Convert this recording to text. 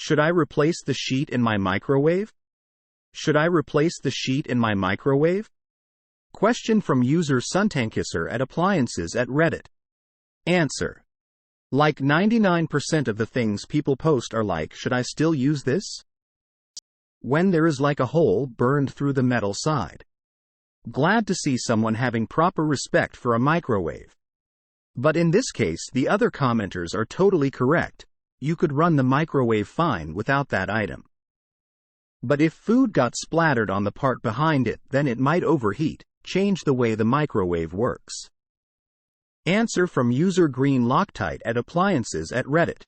Should I replace the sheet in my microwave? Should I replace the sheet in my microwave? Question from user Suntankisser at Appliances at Reddit. Answer. Like 99% of the things people post are like, should I still use this? When there is like a hole burned through the metal side. Glad to see someone having proper respect for a microwave. But in this case, the other commenters are totally correct. You could run the microwave fine without that item. But if food got splattered on the part behind it, then it might overheat. Change the way the microwave works. Answer from user Green Loctite at Appliances at Reddit.